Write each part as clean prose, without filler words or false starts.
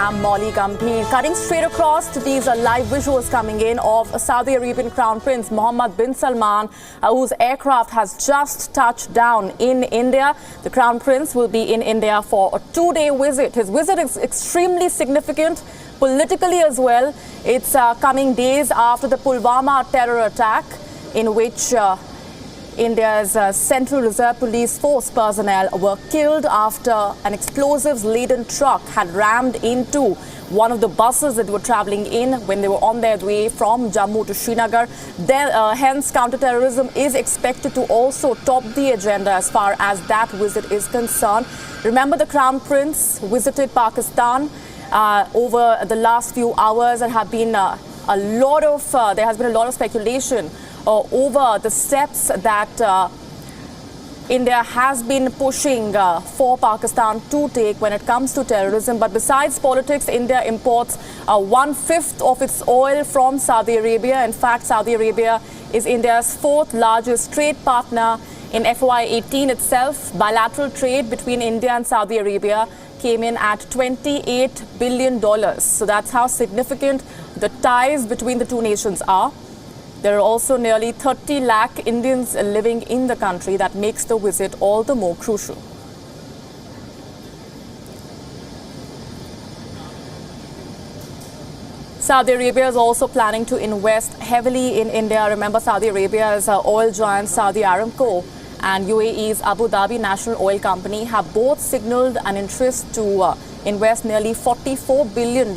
I'm Molly Gambhir. Cutting straight across to these live visuals coming in of Saudi Arabian Crown Prince Mohammed bin Salman, whose aircraft has just touched down in India. The Crown Prince will be in India for a two-day visit. His visit is extremely significant politically as well. It's coming days after the Pulwama terror attack in which India's Central Reserve Police Force personnel were killed after an explosives-laden truck had rammed into one of the buses that were travelling in when they were on their way from Jammu to Srinagar. Hence, counter-terrorism is expected to also top the agenda as far as that visit is concerned. Remember, the Crown Prince visited Pakistan over the last few hours. There has been a lot of speculation over the steps that India has been pushing for Pakistan to take when it comes to terrorism. But besides politics, India imports 1/5 of its oil from Saudi Arabia. In fact, Saudi Arabia is India's fourth largest trade partner. In FY18 itself, bilateral trade between India and Saudi Arabia came in at $28 billion. So that's how significant the ties between the two nations are. There are also nearly 30 lakh Indians living in the country. That makes the visit all the more crucial. Saudi Arabia is also planning to invest heavily in India. Remember, Saudi Arabia's oil giant Saudi Aramco and UAE's Abu Dhabi National Oil Company have both signaled an interest to invest nearly $44 billion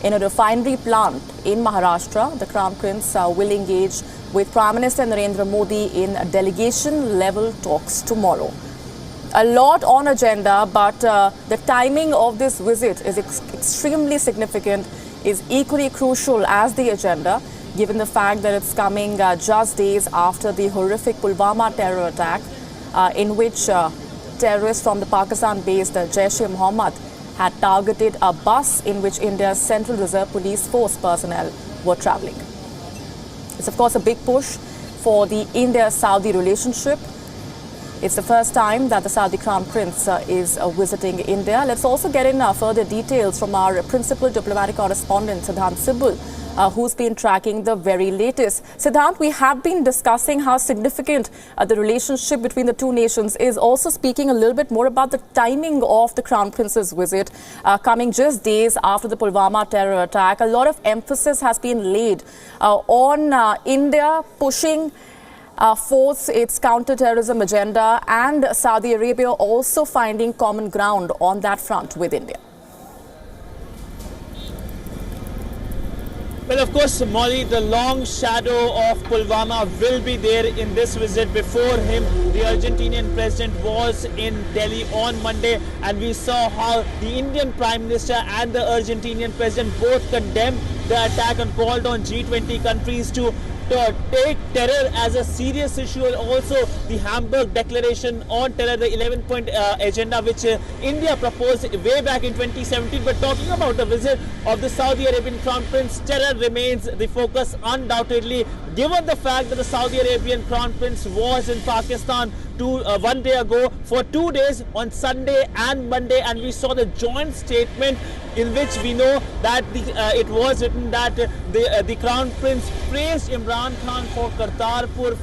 in a refinery plant in Maharashtra. The Crown Prince will engage with Prime Minister Narendra Modi in delegation-level talks tomorrow. A lot on agenda, but the timing of this visit is extremely significant, is equally crucial as the agenda, given the fact that it's coming just days after the horrific Pulwama terror attack, in which terrorists from the Pakistan-based Jaish-e-Mohammed had targeted a bus in which India's Central Reserve Police Force personnel were travelling. It's of course a big push for the India-Saudi relationship. It's the first time that the Saudi Crown Prince is visiting India. Let's also get in further details from our principal diplomatic correspondent, Siddhant Sibul, who's been tracking the very latest. Siddhant, we have been discussing how significant the relationship between the two nations is. Also speaking a little bit more about the timing of the Crown Prince's visit, coming just days after the Pulwama terror attack. A lot of emphasis has been laid on India pushing forth its counter-terrorism agenda, and Saudi Arabia also finding common ground on that front with India. Well, of course, Molly, the long shadow of Pulwama will be there in this visit. Before him, the Argentinian president was in Delhi on Monday, and we saw how the Indian Prime Minister and the Argentinian president both condemned the attack and called on G20 countries to take terror as a serious issue. And also the Hamburg Declaration on Terror, the 11-point agenda which India proposed way back in 2017. But talking about the visit of the Saudi Arabian Crown Prince, terror remains the focus undoubtedly, given the fact that the Saudi Arabian Crown Prince was in Pakistan one day ago for 2 days on Sunday and Monday, and we saw the joint statement in which we know that it was written that the Crown Prince praised Imran Khan for Kartarpur,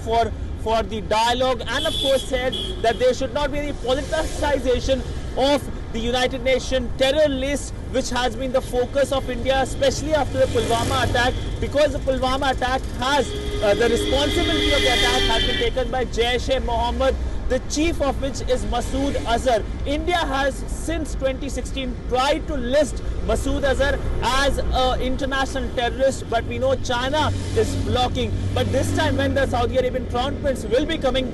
for the dialogue, and of course said that there should not be any politicization of the United Nations terror list, which has been the focus of India, especially after the Pulwama attack, because the Pulwama attack has the responsibility of the attack has been taken by Jaish-e-Mohammed, the chief of which is Masood Azhar. India has since 2016 tried to list Masood Azhar as an international terrorist, but we know China is blocking. But this time when the Saudi Arabian Crown Prince will be coming,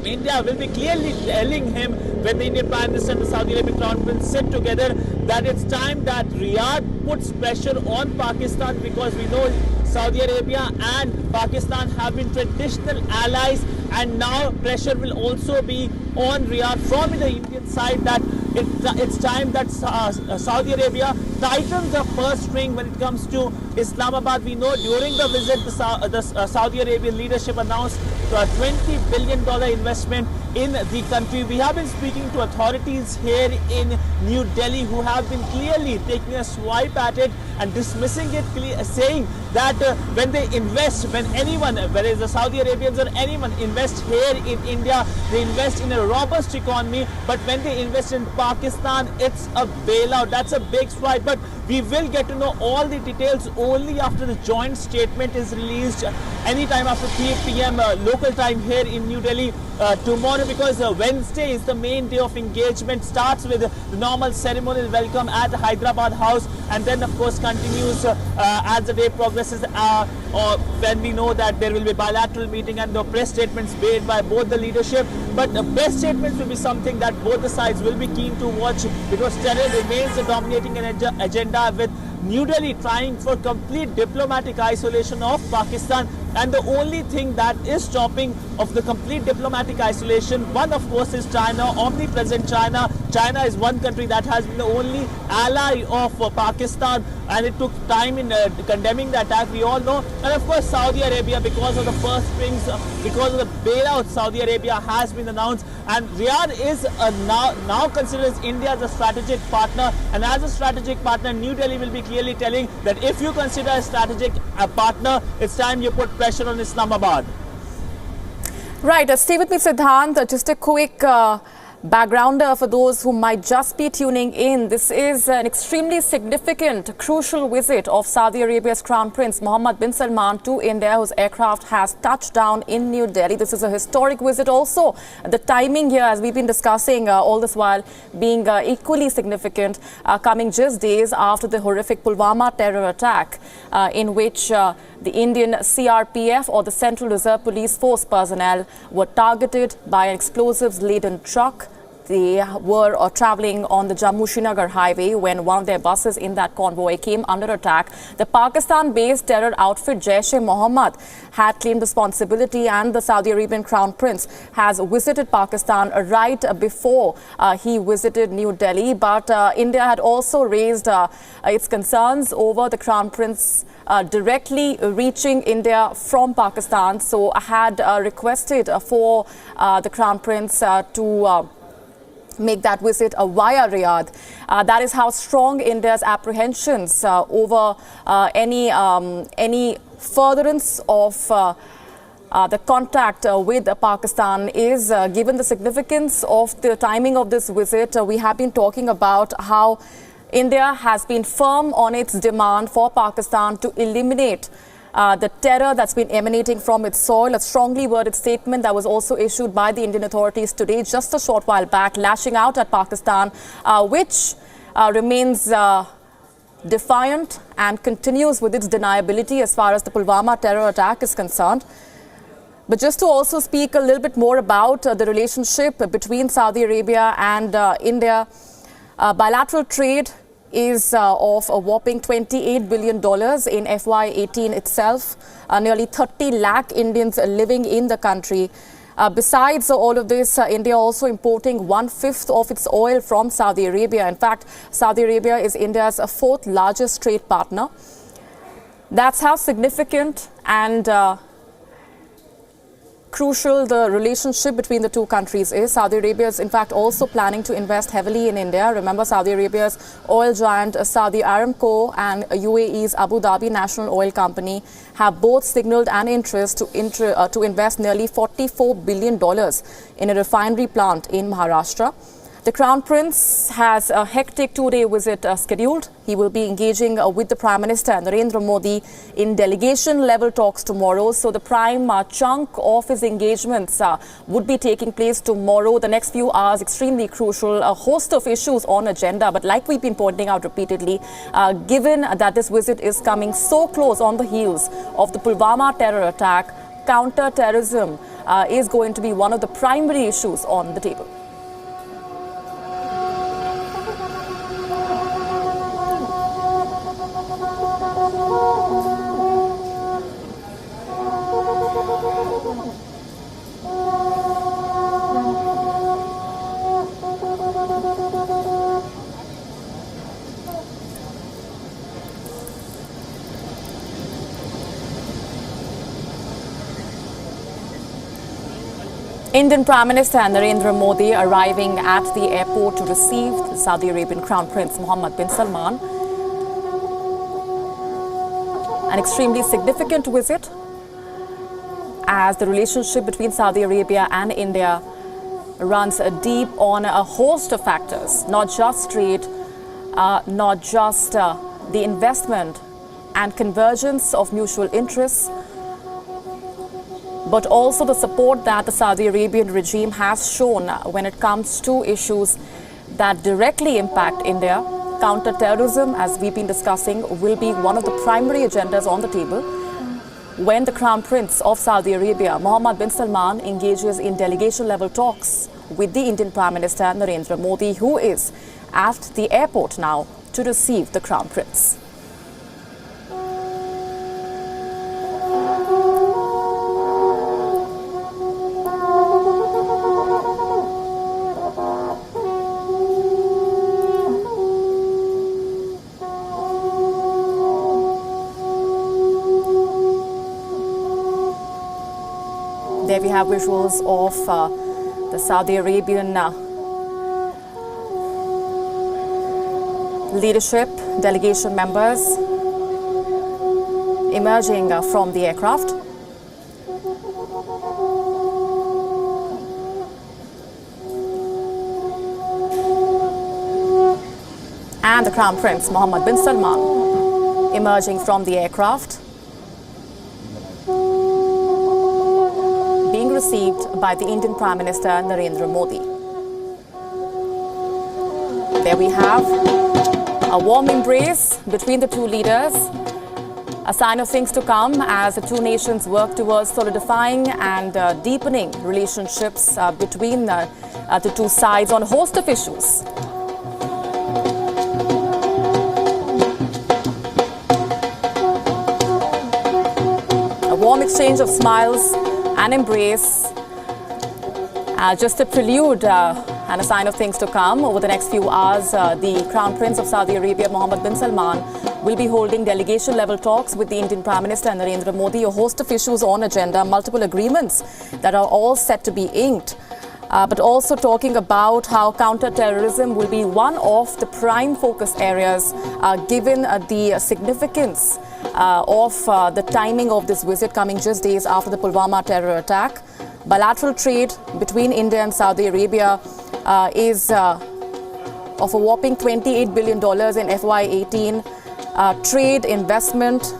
India will be clearly telling him, when the Indian Prime Minister and the Saudi Arabian Crown Prince sit together, that it's time that Riyadh puts pressure on Pakistan, because we know Saudi Arabia and Pakistan have been traditional allies, and now pressure will also be on Riyadh from the Indian side that it's time that Saudi Arabia tightens the purse string when it comes to Islamabad. We know during the visit, the Saudi Arabian leadership announced a $20 billion investment in the country. We have been speaking to authorities here in New Delhi who have been clearly taking a swipe at it and dismissing it, saying that when they invest, when anyone, whether it's the Saudi Arabians or anyone, invest here in India, they invest in a robust economy. But when they invest in Pakistan, it's a bailout. That's a big swipe. But we will get to know all the details only after the joint statement is released anytime after 3 p.m. Local time here in New Delhi tomorrow, because Wednesday is the main day of engagement. Starts with the normal ceremonial welcome at Hyderabad House, and then of course continues as the day progresses, or when we know that there will be bilateral meeting and the press statements made by both the leadership. But the press statements will be something that both the sides will be keen to watch, because terror remains the dominating agenda, with New Delhi trying for complete diplomatic isolation of Pakistan. And the only thing that is stopping of the complete diplomatic isolation, one of course is China, omnipresent China. China is one country that has been the only ally of Pakistan, and it took time in condemning the attack, we all know. And of course Saudi Arabia, because of the purse strings, because of the bailout, Saudi Arabia has been announced, and Riyadh is now considers India as a strategic partner. And as a strategic partner, New Delhi will be clearly telling that if you consider a strategic partner, it's time you put pressure on Islamabad. Right, stay with me, Siddhant. Just a quick backgrounder for those who might just be tuning in. This is an extremely significant, crucial visit of Saudi Arabia's Crown Prince Mohammed bin Salman to India, whose aircraft has touched down in New Delhi. This is a historic visit also. The timing here, as we've been discussing all this while, being equally significant, coming just days after the horrific Pulwama terror attack, in which the Indian CRPF, or the Central Reserve Police Force personnel, were targeted by an explosives-laden truck. They were traveling on the Jammu-Srinagar highway when one of their buses in that convoy came under attack. The Pakistan-based terror outfit Jaish-e-Mohammed had claimed responsibility, and the Saudi Arabian Crown Prince has visited Pakistan right before he visited New Delhi. But India had also raised its concerns over the Crown Prince directly reaching India from Pakistan. So I had requested for the Crown Prince to make that visit via Riyadh. That is how strong India's apprehensions over any furtherance of the contact with Pakistan is, given the significance of the timing of this visit. We have been talking about how India has been firm on its demand for Pakistan to eliminate the terror that's been emanating from its soil. A strongly worded statement that was also issued by the Indian authorities today, just a short while back, lashing out at Pakistan, which remains defiant and continues with its deniability as far as the Pulwama terror attack is concerned. But just to also speak a little bit more about the relationship between Saudi Arabia and India, bilateral trade is of a whopping $28 billion in FY18 itself. Nearly 30 lakh Indians living in the country. Besides all of this, India also importing 1/5 of its oil from Saudi Arabia. In fact, Saudi Arabia is India's fourth largest trade partner. That's how significant and crucial the relationship between the two countries is. Saudi Arabia is in fact also planning to invest heavily in India. Remember, Saudi Arabia's oil giant Saudi Aramco and UAE's Abu Dhabi National Oil Company have both signaled an interest to invest nearly $44 billion in a refinery plant in Maharashtra. The Crown Prince has a hectic two-day visit scheduled. He will be engaging with the Prime Minister Narendra Modi in delegation-level talks tomorrow. So the prime chunk of his engagements would be taking place tomorrow. The next few hours extremely crucial. A host of issues on agenda. But like we've been pointing out repeatedly, given that this visit is coming so close on the heels of the Pulwama terror attack, counter-terrorism is going to be one of the primary issues on the table. Indian Prime Minister Narendra Modi arriving at the airport to receive the Saudi Arabian Crown Prince Mohammed bin Salman. An extremely significant visit as the relationship between Saudi Arabia and India runs deep on a host of factors, not just trade, not just the investment and convergence of mutual interests, but also the support that the Saudi Arabian regime has shown when it comes to issues that directly impact India. Counter-terrorism, as we've been discussing, will be one of the primary agendas on the table when the Crown Prince of Saudi Arabia, Mohammed bin Salman, engages in delegation-level talks with the Indian Prime Minister Narendra Modi, who is at the airport now to receive the Crown Prince. There we have visuals of the Saudi Arabian leadership, delegation members emerging from the aircraft. And the Crown Prince Mohammed bin Salman emerging from the aircraft, being received by the Indian Prime Minister Narendra Modi. There we have a warm embrace between the two leaders, a sign of things to come as the two nations work towards solidifying and deepening relationships between the two sides on a host of issues. A warm exchange of smiles and embrace, just a prelude and a sign of things to come. Over the next few hours, the Crown Prince of Saudi Arabia, Mohammed bin Salman, will be holding delegation-level talks with the Indian Prime Minister Narendra Modi. A host of issues on agenda, multiple agreements that are all set to be inked, but also talking about how counter-terrorism will be one of the prime focus areas, given the significance of the timing of this visit coming just days after the Pulwama terror attack. Bilateral trade between India and Saudi Arabia is of a whopping $28 billion in FY18. Trade, investment,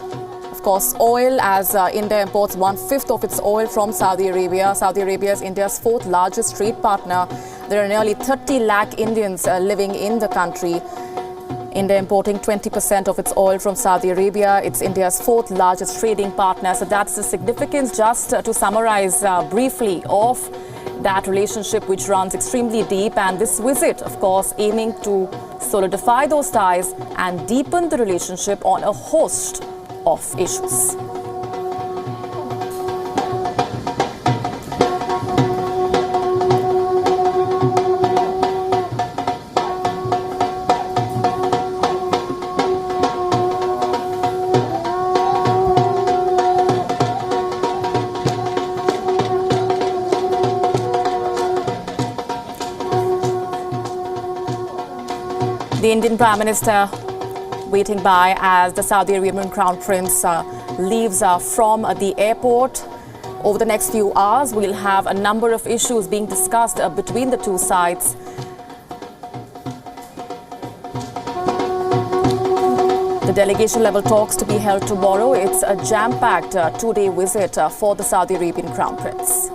of course, oil, as India imports 1/5 of its oil from Saudi Arabia. Saudi Arabia is India's fourth largest trade partner. There are nearly 30 lakh Indians living in the country. India importing 20% of its oil from Saudi Arabia. It's India's fourth largest trading partner. So that's the significance, just to summarize briefly, of that relationship, which runs extremely deep. And this visit, of course, aiming to solidify those ties and deepen the relationship on a host of issues. The Indian Prime Minister waiting by as the Saudi Arabian Crown Prince leaves from the airport. Over the next few hours, we'll have a number of issues being discussed between the two sides. The delegation-level talks to be held tomorrow. It's a jam-packed two-day visit for the Saudi Arabian Crown Prince.